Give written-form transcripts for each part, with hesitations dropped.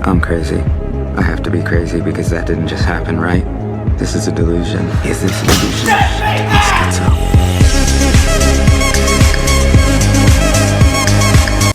I'm crazy. I have to be crazy because that didn't just happen, right? This is a delusion. Is this a delusion? Schizo.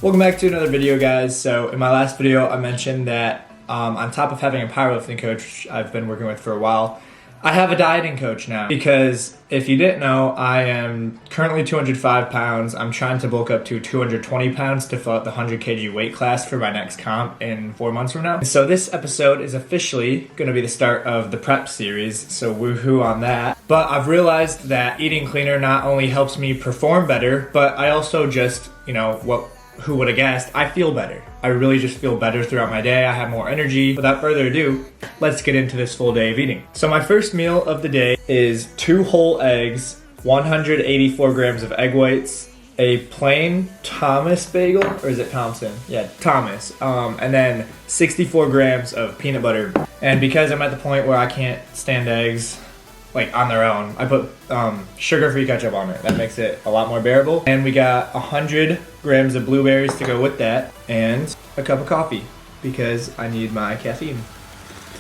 Welcome back to another video, guys. So in my last video I mentioned that on top of having a powerlifting coach I've been working with for a while, I have a dieting coach now, because if you didn't know, I am currently 205 pounds. I'm trying to bulk up to 220 pounds to fill out the 100 kg weight class for my next comp in 4 months from now. And so this episode is officially going to be the start of the prep series, so woohoo on that. But I've realized that eating cleaner not only helps me perform better, but I also just, who would have guessed, I feel better. I really just feel better throughout my day. I have more energy. Without further ado, let's get into this full day of eating. So my first meal of the day is 2 whole eggs, 184 grams of egg whites, a plain Thomas bagel, or is it Thompson? Yeah, Thomas. And then 64 grams of peanut butter. And because I'm at the point where I can't stand eggs like on their own, I put sugar-free ketchup on it. That makes it a lot more bearable. And we got 100 grams of blueberries to go with that, and a cup of coffee because I need my caffeine.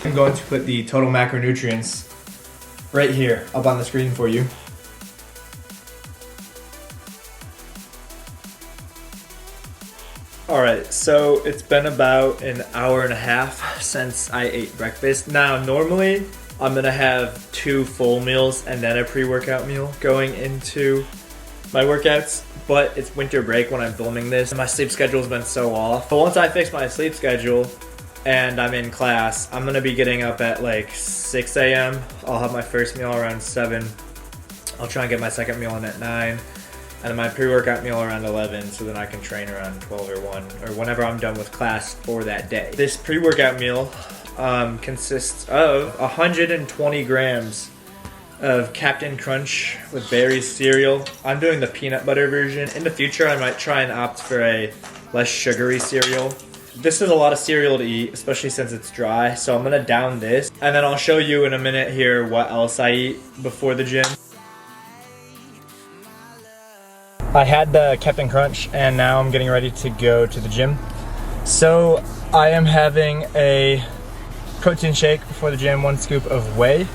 I'm going to put the total macronutrients right here up on the screen for you. Alright, so it's been about an hour and a half since I ate breakfast. Now, normally I'm gonna have 2 full meals and then a pre-workout meal going into my workouts, but it's winter break when I'm filming this and my sleep schedule's been so off. But once I fix my sleep schedule and I'm in class, I'm gonna be getting up at like 6 a.m. I'll have my first meal around 7. I'll try and get my second meal in at 9, and then my pre-workout meal around 11, so then I can train around 12 or 1, or whenever I'm done with class for that day. This pre-workout meal consists of 120 grams of Captain Crunch with berries cereal. I'm doing the peanut butter version. In the future, I might try and opt for a less sugary cereal. This is a lot of cereal to eat, especially since it's dry, so I'm gonna down this, and then I'll show you in a minute here what else I eat before the gym. I had the Captain Crunch, and now I'm getting ready to go to the gym. So I am having a protein shake before the gym, 1 scoop of whey,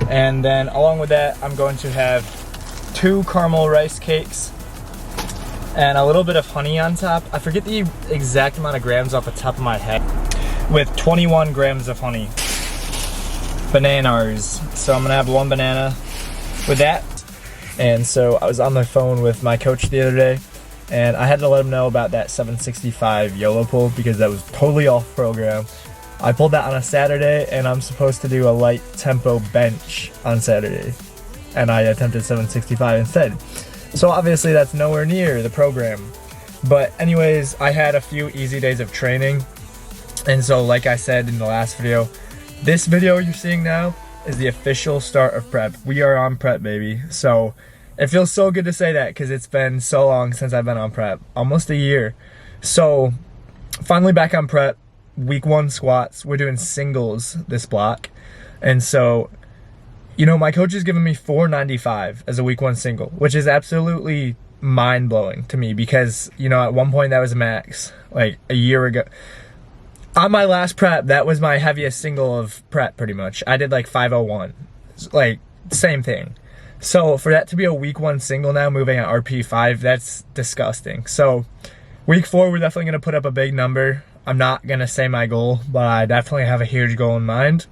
and then along with that I'm going to have 2 caramel rice cakes and a little bit of honey on top. I forget the exact amount of grams off the top of my head, with 21 grams of honey. Bananas. So I'm gonna have 1 banana with that. And so I was on the phone with my coach the other day, and I had to let him know about that 765 YOLO pull because that was totally off program. I pulled that on a Saturday, and I'm supposed to do a light tempo bench on Saturday, and I attempted 765 instead. So obviously that's nowhere near the program. But anyways, I had a few easy days of training, and so like I said in the last video, this video you're seeing now is the official start of prep. We are on prep, baby. So it feels so good to say that because it's been so long since I've been on prep, almost a year. So finally back on prep. Week 1 squats, we're doing singles this block, and so my coach is giving me 495 as a week 1 single, which is absolutely mind-blowing to me because at one point that was max, like a year ago. On my last prep, that was my heaviest single of prep pretty much. I did like 501, like same thing. So for that to be a week 1 single now, moving at RP5, that's disgusting. So week 4, we're definitely gonna put up a big number. I'm not gonna say my goal, but I definitely have a huge goal in mind.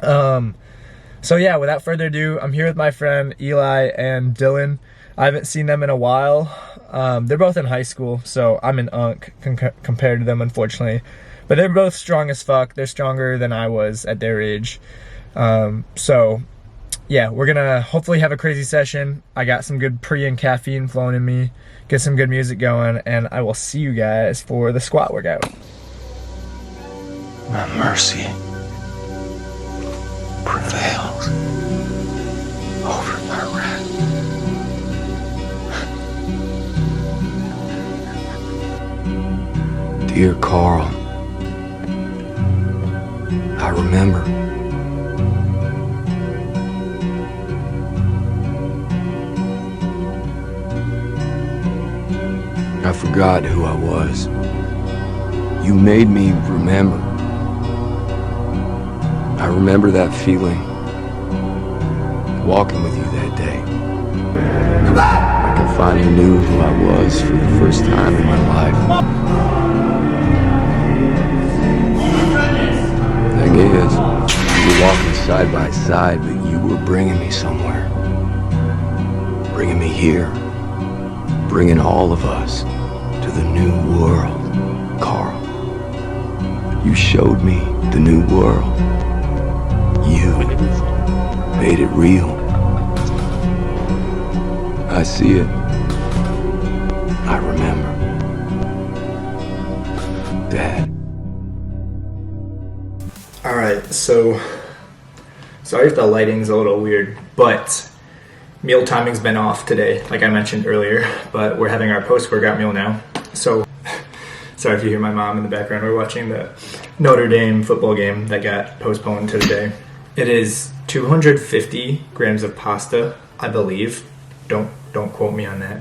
So yeah, without further ado, I'm here with my friend Eli and Dylan. I haven't seen them in a while. They're both in high school, so I'm in UNC compared to them, unfortunately. But they're both strong as fuck. They're stronger than I was at their age. So yeah, we're gonna hopefully have a crazy session. I got some good pre and caffeine flowing in me, get some good music going, and I will see you guys for the squat workout. My mercy prevails over my wrath. Dear Carl, I remember. I forgot who I was. You made me remember. I remember that feeling, walking with you that day. Like I finally knew who I was for the first time in my life. Thing is, we were walking side by side, but you were bringing me somewhere. Bringing me here. Bringing all of us to the new world, Carl. You showed me the new world. You made it real. I see it. I remember. Dad. All right, so sorry if the lighting's a little weird, but meal timing's been off today, like I mentioned earlier, but we're having our post-workout meal now. So sorry if you hear my mom in the background. We're watching the Notre Dame football game that got postponed to today. It is 250 grams of pasta, I believe. Don't quote me on that.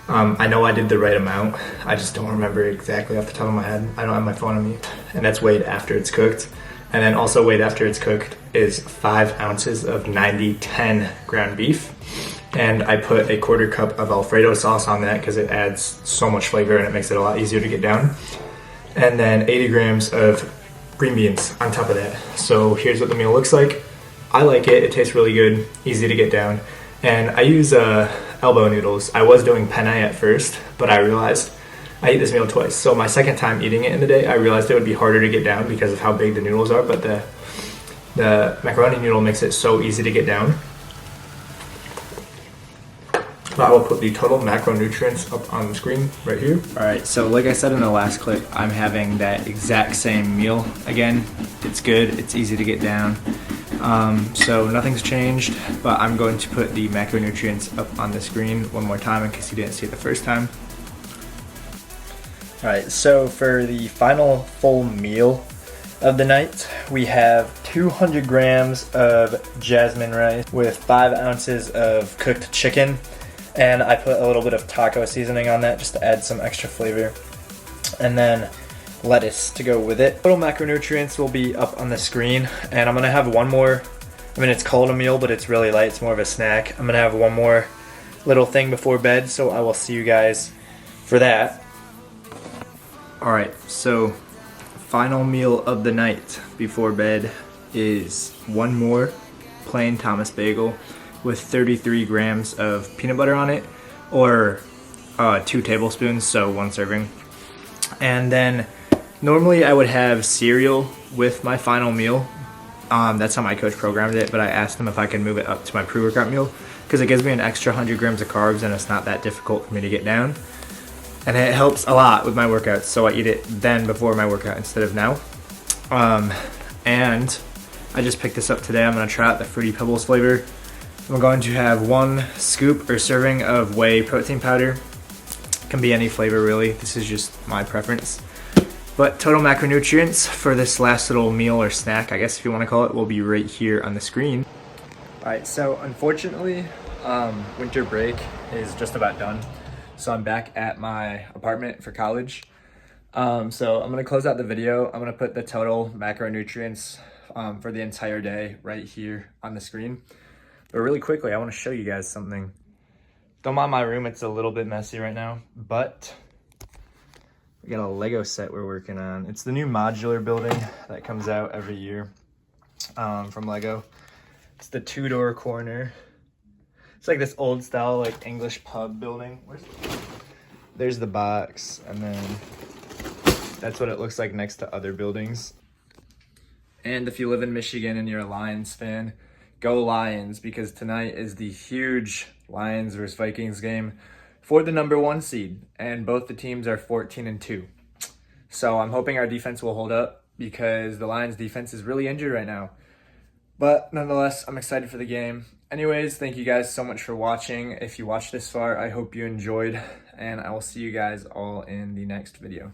I know I did the right amount. I just don't remember exactly off the top of my head. I don't have my phone on me. And that's weighed after it's cooked. And then also weighed after it's cooked is 5 ounces of 90-10 ground beef. And I put a 1/4 cup of Alfredo sauce on that because it adds so much flavor and it makes it a lot easier to get down. And then 80 grams of green beans on top of that. So here's what the meal looks like. I like it. It tastes really good, easy to get down. And I use elbow noodles. I was doing penne at first, but I realized I eat this meal twice. So my second time eating it in the day, I realized it would be harder to get down because of how big the noodles are, but the macaroni noodle makes it so easy to get down. I will put the total macronutrients up on the screen right here. All right, so like I said in the last clip, I'm having that exact same meal again. It's good, it's easy to get down. So nothing's changed, but I'm going to put the macronutrients up on the screen one more time in case you didn't see it the first time. All right, so for the final full meal of the night, we have 200 grams of jasmine rice with 5 ounces of cooked chicken. And I put a little bit of taco seasoning on that just to add some extra flavor. And then lettuce to go with it. Total macronutrients will be up on the screen. And I'm gonna have one more, I mean it's called a meal, but it's really light, it's more of a snack. I'm gonna have one more little thing before bed, so I will see you guys for that. All right, so final meal of the night before bed is one more plain Thomas bagel with 33 grams of peanut butter on it, or 2 tablespoons, so 1 serving. And then normally I would have cereal with my final meal. That's how my coach programmed it, but I asked him if I can move it up to my pre-workout meal because it gives me an extra 100 grams of carbs and it's not that difficult for me to get down. And it helps a lot with my workouts, so I eat it then before my workout instead of now. And I just picked this up today. I'm gonna try out the Fruity Pebbles flavor. I'm going to have 1 scoop or serving of whey protein powder. Can be any flavor really, this is just my preference. But total macronutrients for this last little meal or snack, I guess if you want to call it, will be right here on the screen. Alright, so unfortunately, winter break is just about done. So I'm back at my apartment for college. So I'm going to close out the video. I'm going to put the total macronutrients for the entire day right here on the screen. But really quickly, I want to show you guys something. Don't mind my room, it's a little bit messy right now, but we got a Lego set we're working on. It's the new modular building that comes out every year from Lego. It's the 2-door corner. It's like this old style, like English pub building. There's the box, and then that's what it looks like next to other buildings. And if you live in Michigan and you're a Lions fan, go Lions, because tonight is the huge Lions versus Vikings game for the #1 seed, and both the teams are 14-2. So I'm hoping our defense will hold up because the Lions defense is really injured right now. But nonetheless, I'm excited for the game. Anyways, thank you guys so much for watching. If you watched this far, I hope you enjoyed, and I will see you guys all in the next video.